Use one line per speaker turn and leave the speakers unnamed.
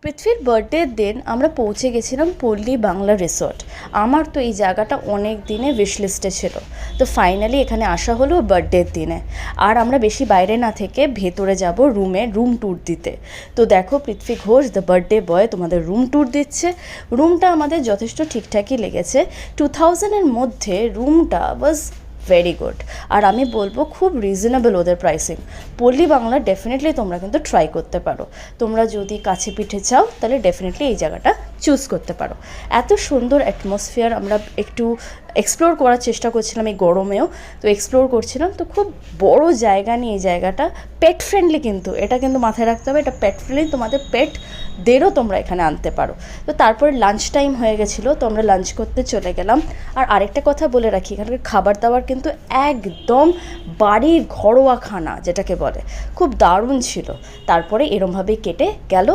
পৃথ্বীর বার্থডের দিন আমরা পৌঁছে গেছিলাম পল্লী বাংলা রিসর্ট। আমার তো এই জায়গাটা অনেক দিনে উইশ লিস্টে ছিল, তো ফাইনালি এখানে আসা হলো বার্থডের দিনে। আর আমরা বেশি বাইরে না থেকে ভেতরে যাব রুম ট্যুর দিতে। তো দেখো, Prithvi Ghosh the birthday boy তোমাদের রুম ট্যুর দিচ্ছে। রুমটা আমাদের যথেষ্ট ঠিকঠাকই লেগেছে। 2000-এর মধ্যে রুমটা ওয়াজ ভেরি গুড। আর আমি বলবো খুব রিজনেবল ওদের প্রাইসিং। পল্লী বাংলা ডেফিনেটলি তোমরা কিন্তু ট্রাই করতে পারো। তোমরা যদি কাছে পিঠে চাও তাহলে ডেফিনেটলি এই জায়গাটা চুজ করতে পারো। এত সুন্দর অ্যাটমসফিয়ার, আমরা একটু এক্সপ্লোর করার চেষ্টা করছিলাম এই গরমেও। তো এক্সপ্লোর করছিলাম, তো খুব বড় জায়গা নিয়ে এই জায়গাটা পেট ফ্রেন্ডলি, কিন্তু এটা কিন্তু মাথায় রাখতে হবে, এটা পেট ফ্রেন্ডলি। তোমাদের পেটদেরও তোমরা এখানে আনতে পারো। তো তারপরে লাঞ্চ টাইম হয়ে গেছিলো, তো আমরা লাঞ্চ করতে চলে গেলাম। আর আরেকটা কথা বলে রাখি, এখানকার খাবার দাবার কিন্তু একদম বাড়ির ঘরোয়া খানা যেটাকে বলে, খুব দারুণ ছিল। তারপরে এরমভাবেই কেটে গেল।